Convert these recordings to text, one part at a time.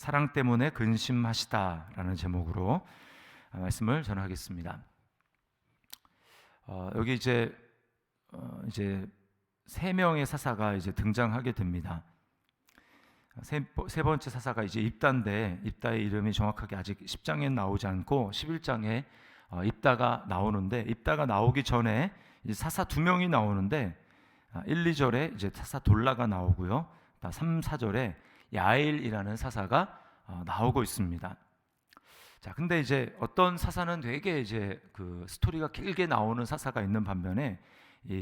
사랑 때문에 근심하시다라는 제목으로 말씀을 전하겠습니다. 여기 이제 세 명의 사사가 이제 등장하게 됩니다. 세 번째 사사가 이제 입다인데, 입다의 이름이 정확하게 아직 10장에 나오지 않고 11장에 입다가 나오는데, 입다가 나오기 전에 이제 사사 두 명이 나오는데 1, 2절에 이제 사사 돌라가 나오고요. 3, 4절에 야일이라는 사사가 나오고 있습니다. 자, 근데 이제 어떤 사사는 되게 이제 그 스토리가 길게 나오는 사사가 있는 반면에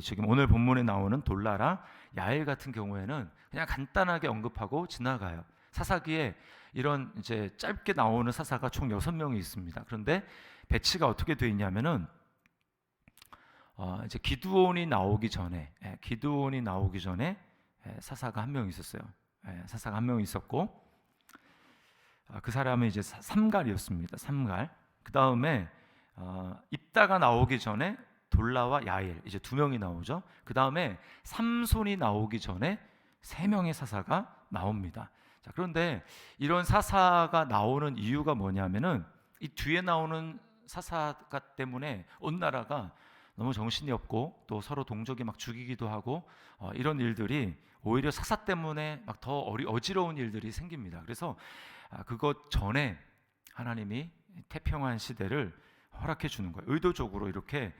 지금 오늘 본문에 나오는 돌라랑 야일 같은 경우에는 그냥 간단하게 언급하고 지나가요. 사사기에 이런 이제 짧게 나오는 사사가 총 6명이 있습니다. 그런데 배치가 어떻게 되어 있냐면은 이제 기드온이 나오기 전에 사사가 한 명 있었어요. 사사가 한 명 있었고 그 사람은 이제 삼갈이었습니다. 삼갈. 그 다음에 입다가 나오기 전에 돌라와 야일 이제 두 명이 나오죠. 그 다음에 삼손이 나오기 전에 세 명의 사사가 나옵니다. 자, 그런데 이런 사사가 나오는 이유가 뭐냐면은 이 뒤에 나오는 사사가 때문에 온 나라가 너무 정신이 없고 또 서로 동족이 막 죽이기도 하고 이런 일들이 오히려 사사 때문에 막 더 어지러운 일들이 생깁니다. 그래서 그것 전에 하나님이 태평한 시대를 허락해 주는 거예요. 의도적으로 이렇게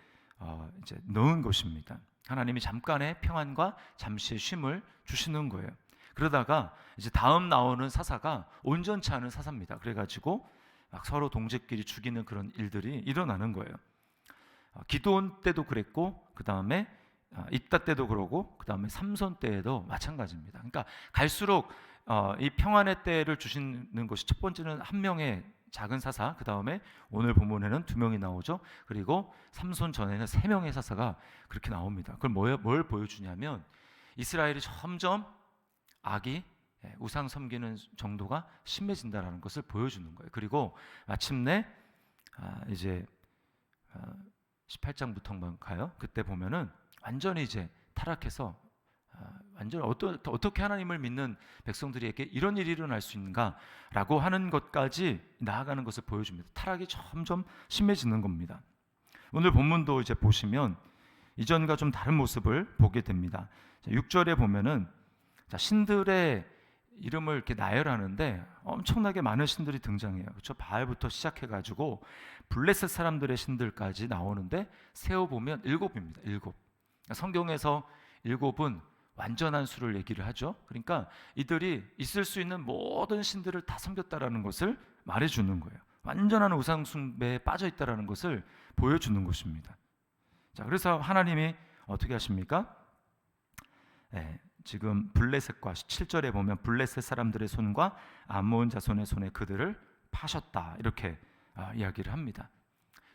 이제 넣은 것입니다. 하나님이 잠깐의 평안과 잠시의 쉼을 주시는 거예요. 그러다가 이제 다음 나오는 사사가 온전치 않은 사사입니다. 그래가지고 막 서로 동족끼리 죽이는 그런 일들이 일어나는 거예요. 기드온 때도 그랬고, 그 다음에 입다 때도 그러고, 그 다음에 삼손 때에도 마찬가지입니다. 그러니까 갈수록 이 평안의 때를 주시는 것이 첫 번째는 한 명의 작은 사사, 그 다음에 오늘 본문에는 두 명이 나오죠. 그리고 삼손 전에는 세 명의 사사가 그렇게 나옵니다. 그걸 뭘 보여주냐면 이스라엘이 점점 악이 우상 섬기는 정도가 심해진다라는 것을 보여주는 거예요. 그리고 마침내 이제 18장부터만 가요. 그때 보면은 완전히 이제 타락해서 완전 어떻게 하나님을 믿는 백성들에게 이런 일이 일어날 수 있는가라고 하는 것까지 나아가는 것을 보여줍니다. 타락이 점점 심해지는 겁니다. 오늘 본문도 이제 보시면 이전과 좀 다른 모습을 보게 됩니다. 6절에 보면은 신들의 이름을 이렇게 나열하는데 엄청나게 많은 신들이 등장해요. 그렇죠? 바알부터 시작해가지고 블레셋 사람들의 신들까지 나오는데 세어 보면 7입니다. 7. 성경에서 7은 완전한 수를 얘기를 하죠. 그러니까 이들이 있을 수 있는 모든 신들을 다 섬겼다라는 것을 말해주는 거예요. 완전한 우상 숭배에 빠져 있다라는 것을 보여주는 것입니다. 자, 그래서 하나님이 어떻게 하십니까? 지금 블레셋과 7절에 보면 블레셋 사람들의 손과 암몬 자손의 손에 그들을 파셨다 이렇게 이야기를 합니다.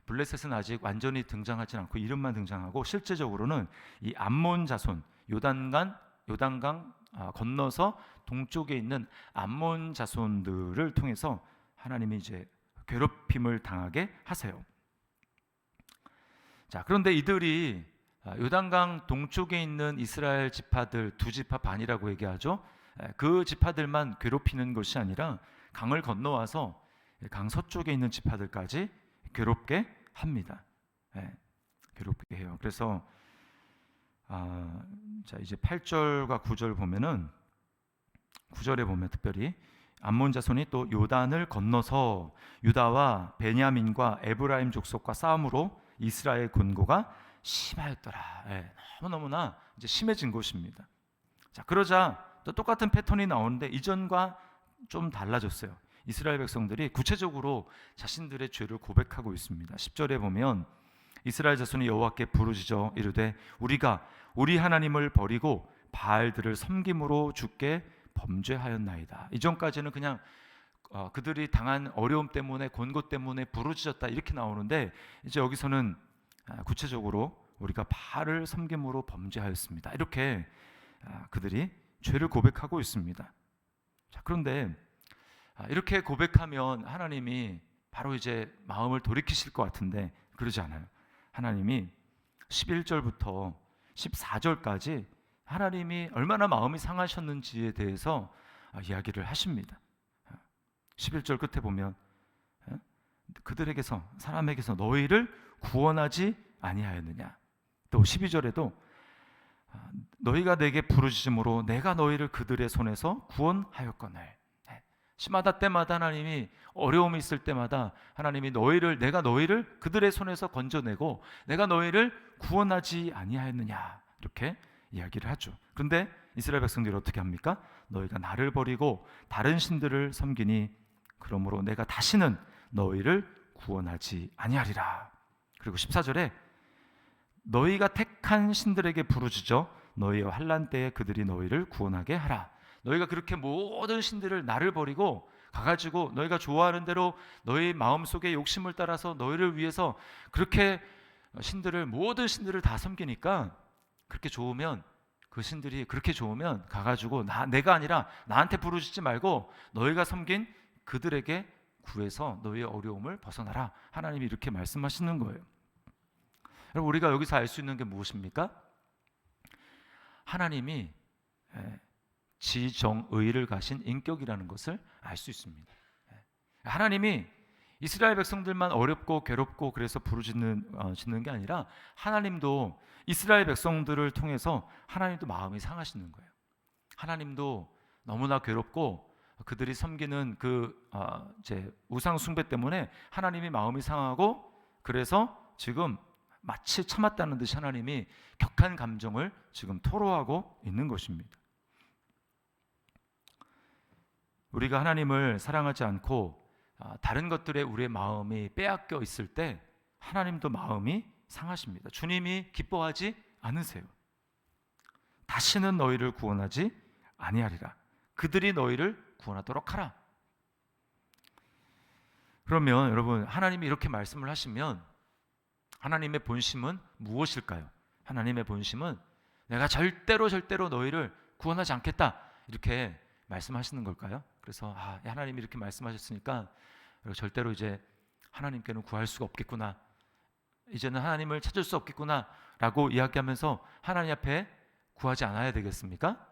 블레셋은 아직 완전히 등장하지 않고 이름만 등장하고 실제적으로는 이 암몬 자손 요단강 건너서 동쪽에 있는 암몬 자손들을 통해서 하나님이 이제 괴롭힘을 당하게 하세요. 자, 그런데 이들이 요단강 동쪽에 있는 이스라엘 지파들 두 지파 반이라고 얘기하죠. 그 지파들만 괴롭히는 것이 아니라 강을 건너와서 강 서쪽에 있는 지파들까지 괴롭게 합니다. 괴롭게 해요. 그래서 자, 이제 8절과 9절 보면은 9절에 보면 특별히 암몬 자손이 또 요단을 건너서 유다와 베냐민과 에브라임 족속과 싸움으로 이스라엘 권고가 심하였더라. 너무너무나 이제 심해진 것입니다. 자, 그러자 또 똑같은 패턴이 나오는데 이전과 좀 달라졌어요. 이스라엘 백성들이 구체적으로 자신들의 죄를 고백하고 있습니다. 10절에 보면 이스라엘 자손이 여호와께 부르짖어 이르되 우리가 우리 하나님을 버리고 바알들을 섬김으로 주께 범죄하였나이다. 이전까지는 그냥 그들이 당한 어려움 때문에 권고 때문에 부르짖었다 이렇게 나오는데 이제 여기서는 구체적으로 우리가 바알을 섬김으로 범죄하였습니다. 이렇게 그들이 죄를 고백하고 있습니다. 자, 그런데 이렇게 고백하면 하나님이 바로 이제 마음을 돌이키실 것 같은데 그러지 않아요. 하나님이 11절부터 14절까지 하나님이 얼마나 마음이 상하셨는지에 대해서 이야기를 하십니다. 11절 끝에 보면 그들에게서 사람에게서 너희를 구원하지 아니하였느냐. 또 12절에도 너희가 내게 부르짖음으로 내가 너희를 그들의 손에서 구원하였거늘. 시마다 때마다 하나님이 어려움이 있을 때마다 하나님이 내가 너희를 그들의 손에서 건져내고 내가 너희를 구원하지 아니하였느냐 이렇게 이야기를 하죠. 그런데 이스라엘 백성들이 어떻게 합니까? 너희가 나를 버리고 다른 신들을 섬기니 그러므로 내가 다시는 너희를 구원하지 아니하리라. 그리고 14절에 너희가 택한 신들에게 부르짖어 너희의 환난 때에 그들이 너희를 구원하게 하라. 너희가 그렇게 모든 신들을 나를 버리고 가가지고 너희가 좋아하는 대로 너희 마음속에 욕심을 따라서 너희를 위해서 그렇게 모든 신들을 다 섬기니까 그렇게 좋으면 그 신들이 그렇게 좋으면 가가지고 내가 아니라 나한테 부르짖지 말고 너희가 섬긴 그들에게 구해서 너희의 어려움을 벗어나라. 하나님이 이렇게 말씀하시는 거예요. 여러분, 우리가 여기서 알 수 있는 게 무엇입니까? 하나님이 지정의를 가신 인격이라는 것을 알 수 있습니다. 하나님이 이스라엘 백성들만 어렵고 괴롭고 그래서 짓는 게 아니라 하나님도 이스라엘 백성들을 통해서 하나님도 마음이 상하시는 거예요. 하나님도 너무나 괴롭고 그들이 섬기는 이제 우상 숭배 때문에 하나님이 마음이 상하고 그래서 지금 마치 참았다는 듯이 하나님이 격한 감정을 지금 토로하고 있는 것입니다. 우리가 하나님을 사랑하지 않고 다른 것들에 우리의 마음이 빼앗겨 있을 때 하나님도 마음이 상하십니다. 주님이 기뻐하지 않으세요. 다시는 너희를 구원하지 아니하리라. 그들이 너희를 구원하도록 하라. 그러면 여러분, 하나님이 이렇게 말씀을 하시면 하나님의 본심은 무엇일까요? 하나님의 본심은 내가 절대로 너희를 구원하지 않겠다 이렇게 말씀하시는 걸까요? 그래서 하나님이 이렇게 말씀하셨으니까 절대로 이제 하나님께는 구할 수가 없겠구나, 이제는 하나님을 찾을 수 없겠구나 라고 이야기하면서 하나님 앞에 구하지 않아야 되겠습니까?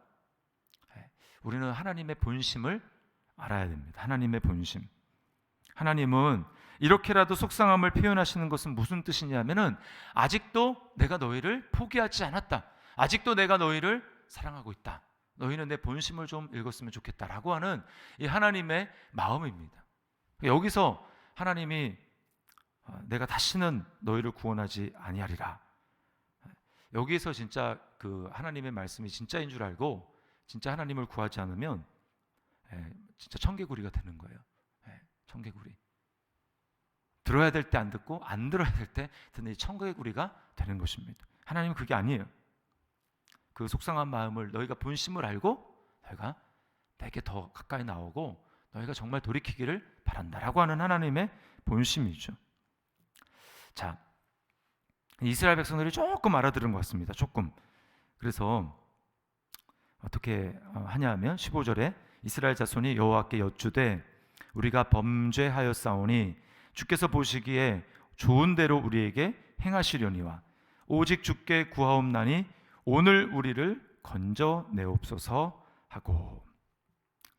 우리는 하나님의 본심을 알아야 됩니다. 하나님의 본심. 하나님은 이렇게라도 속상함을 표현하시는 것은 무슨 뜻이냐면은 아직도 내가 너희를 포기하지 않았다. 아직도 내가 너희를 사랑하고 있다. 너희는 내 본심을 좀 읽었으면 좋겠다라고 하는 이 하나님의 마음입니다. 여기서 하나님이 내가 다시는 너희를 구원하지 아니하리라. 여기에서 진짜 그 하나님의 말씀이 진짜인 줄 알고 진짜 하나님을 구하지 않으면 진짜 청개구리가 되는 거예요. 청개구리. 들어야 될 때 안 듣고 안 들어야 될 때 듣는 이 청개구리가 되는 것입니다. 하나님은 그게 아니에요. 그 속상한 마음을 너희가 본심을 알고 너희가 내게 더 가까이 나오고 너희가 정말 돌이키기를 바란다라고 하는 하나님의 본심이죠. 자, 이스라엘 백성들이 조금 알아들은 것 같습니다. 조금. 그래서 어떻게 하냐면 15절에 이스라엘 자손이 여호와께 여쭈되 우리가 범죄하였사오니 주께서 보시기에 좋은 대로 우리에게 행하시려니와 오직 주께 구하옵나니 오늘 우리를 건져내옵소서 하고.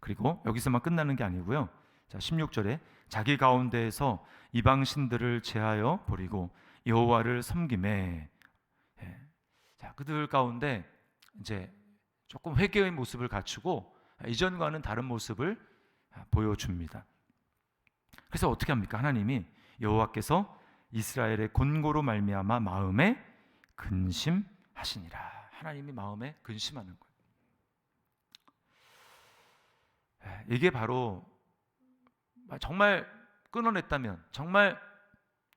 그리고 여기서만 끝나는 게 아니고요. 자, 16절에 자기 가운데에서 이방 신들을 제하여 버리고 여호와를 섬기매. 자, 그들 가운데 이제 조금 회개의 모습을 갖추고 이전과는 다른 모습을 보여줍니다. 그래서 어떻게 합니까? 하나님이 여호와께서 이스라엘의 곤고로 말미암아 마음에 근심하시니라. 하나님이 마음에 근심하는 거예요. 이게 바로 정말 끊어냈다면, 정말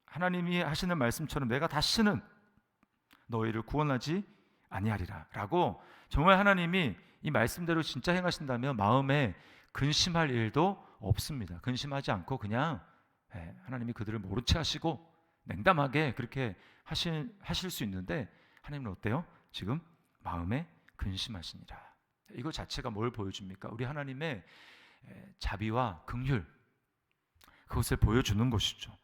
하나님이 하시는 말씀처럼 내가 다시는 너희를 구원하지 아니하리라 라고 정말 하나님이 이 말씀대로 진짜 행하신다면 마음에 근심할 일도 없습니다. 근심하지 않고 그냥 하나님이 그들을 모른 채 하시고 냉담하게 그렇게 하실 수 있는데 하나님은 어때요? 지금 마음에 근심하시니라. 이거 자체가 뭘 보여줍니까? 우리 하나님의 자비와 긍휼, 그것을 보여주는 것이죠.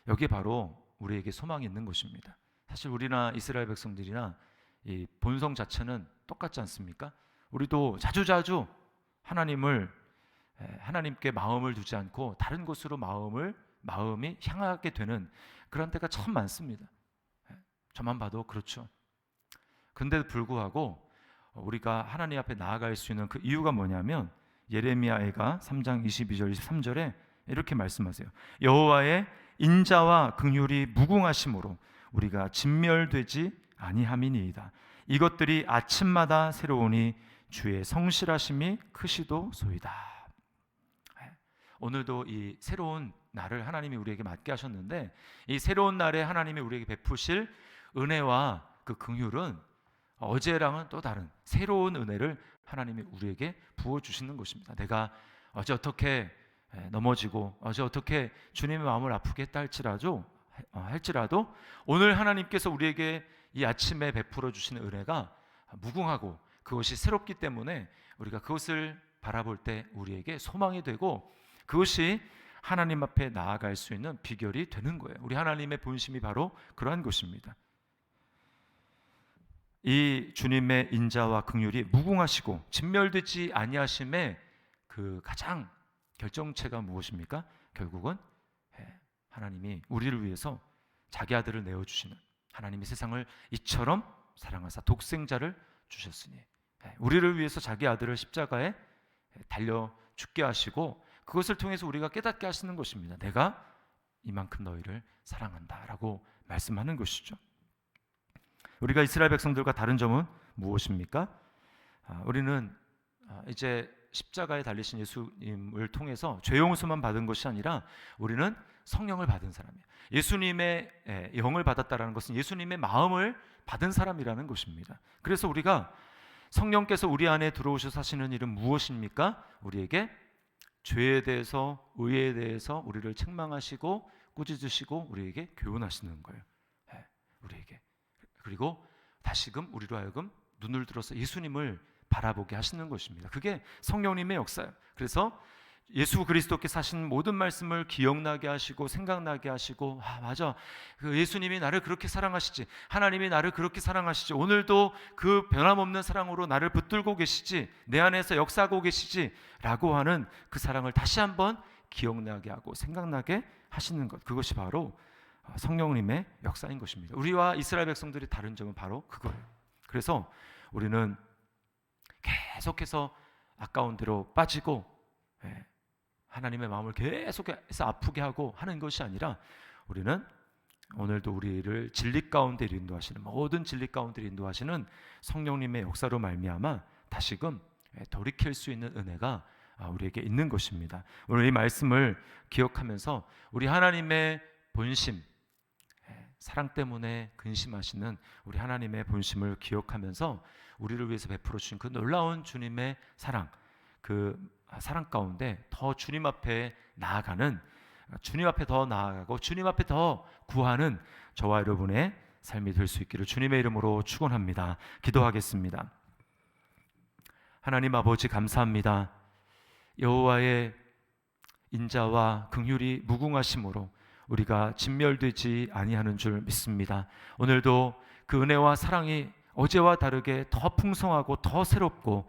여기에 바로 우리에게 소망이 있는 것입니다. 사실 우리나 이스라엘 백성들이나 이 본성 자체는 똑같지 않습니까? 우리도 자주자주 하나님을 하나님께 마음을 두지 않고 다른 곳으로 마음이 향하게 되는 그런 때가 참 많습니다. 저만 봐도 그렇죠. 근데도 불구하고 우리가 하나님 앞에 나아갈 수 있는 그 이유가 뭐냐면 예레미야가 3장 22절 23절에 이렇게 말씀하세요. 여호와의 인자와 긍휼이 무궁하심으로 우리가 진멸되지 아니함이니이다. 이것들이 아침마다 새로우니 주의 성실하심이 크시도소이다. 오늘도 이 새로운 날을 하나님이 우리에게 맞게 하셨는데 이 새로운 날에 하나님이 우리에게 베푸실 은혜와 그 긍휼은 어제랑은 또 다른 새로운 은혜를 하나님이 우리에게 부어주시는 것입니다. 내가 어제 어떻게 넘어지고 어제 어떻게 주님의 마음을 아프게 했다 할지라도 오늘 하나님께서 우리에게 이 아침에 베풀어 주시는 은혜가 무궁하고 그것이 새롭기 때문에 우리가 그것을 바라볼 때 우리에게 소망이 되고 그것이 하나님 앞에 나아갈 수 있는 비결이 되는 거예요. 우리 하나님의 본심이 바로 그러한 것입니다. 이 주님의 인자와 긍휼이 무궁하시고 진멸되지 아니하심의 그 가장 결정체가 무엇입니까? 결국은 하나님이 우리를 위해서 자기 아들을 내어주시는, 하나님이 세상을 이처럼 사랑하사 독생자를 주셨으니 우리를 위해서 자기 아들을 십자가에 달려 죽게 하시고 그것을 통해서 우리가 깨닫게 하시는 것입니다. 내가 이만큼 너희를 사랑한다라고 말씀하는 것이죠. 우리가 이스라엘 백성들과 다른 점은 무엇입니까? 우리는 이제 십자가에 달리신 예수님을 통해서 죄 용서만 받은 것이 아니라 우리는 성령을 받은 사람이에요. 예수님의 영을 받았다라는 것은 예수님의 마음을 받은 사람이라는 것입니다. 그래서 우리가 성령께서 우리 안에 들어오셔서 하시는 일은 무엇입니까? 우리에게 죄에 대해서, 의에 대해서 우리를 책망하시고 꾸짖으시고 우리에게 교훈하시는 거예요. 우리에게. 그리고 다시금 우리로 하여금 눈을 들어서 예수님을 바라보게 하시는 것입니다. 그게 성령님의 역사예요. 그래서 예수 그리스도께서 하신 모든 말씀을 기억나게 하시고 생각나게 하시고 맞아, 그 예수님이 나를 그렇게 사랑하시지, 하나님이 나를 그렇게 사랑하시지, 오늘도 그 변함없는 사랑으로 나를 붙들고 계시지, 내 안에서 역사하고 계시지 라고 하는 그 사랑을 다시 한번 기억나게 하고 생각나게 하시는 것, 그것이 바로 성령님의 역사인 것입니다. 우리와 이스라엘 백성들이 다른 점은 바로 그거예요. 그래서 우리는 계속해서 아까운 대로 빠지고 하나님의 마음을 계속해서 아프게 하고 하는 것이 아니라 우리는 오늘도 우리를 진리 가운데 인도하시는, 모든 진리 가운데 인도하시는 성령님의 역사로 말미암아 다시금 돌이킬 수 있는 은혜가 우리에게 있는 것입니다. 오늘 이 말씀을 기억하면서 우리 하나님의 본심, 사랑 때문에 근심하시는 우리 하나님의 본심을 기억하면서 우리를 위해서 베풀어 주신 그 놀라운 주님의 사랑, 그 사랑 가운데 더 주님 앞에 나아가는, 주님 앞에 더 나아가고 주님 앞에 더 구하는 저와 여러분의 삶이 될 수 있기를 주님의 이름으로 축원합니다. 기도하겠습니다. 하나님 아버지 감사합니다. 여호와의 인자와 긍휼이 무궁하심으로 우리가 진멸되지 아니하는 줄 믿습니다. 오늘도 그 은혜와 사랑이 어제와 다르게 더 풍성하고 더 새롭고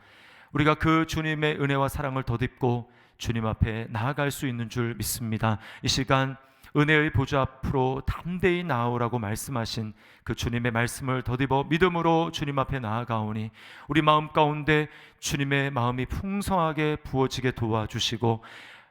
우리가 그 주님의 은혜와 사랑을 덧입고 주님 앞에 나아갈 수 있는 줄 믿습니다. 이 시간 은혜의 보좌 앞으로 담대히 나아오라고 말씀하신 그 주님의 말씀을 덧입어 믿음으로 주님 앞에 나아가오니 우리 마음 가운데 주님의 마음이 풍성하게 부어지게 도와주시고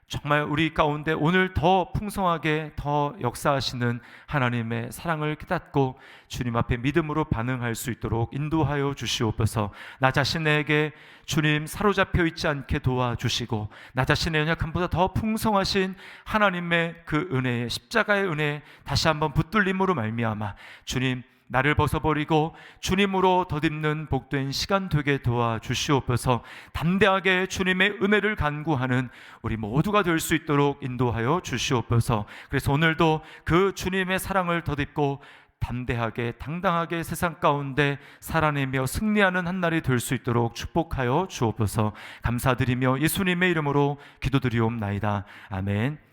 정말 우리 가운데 오늘 더 풍성하게 더 역사하시는 하나님의 사랑을 깨닫고 주님 앞에 믿음으로 반응할 수 있도록 인도하여 주시옵소서. 나 자신에게 주님 사로잡혀 있지 않게 도와주시고 나 자신의 연약함보다 더 풍성하신 하나님의 그 은혜의 십자가의 은혜 다시 한번 붙들림으로 말미암아 주님 나를 벗어버리고 주님으로 덧입는 복된 시간 되게 도와주시옵소서. 담대하게 주님의 은혜를 간구하는 우리 모두가 될 수 있도록 인도하여 주시옵소서. 그래서 오늘도 그 주님의 사랑을 덧입고 담대하게 당당하게 세상 가운데 살아내며 승리하는 한 날이 될 수 있도록 축복하여 주옵소서. 감사드리며 예수님의 이름으로 기도드리옵나이다. 아멘.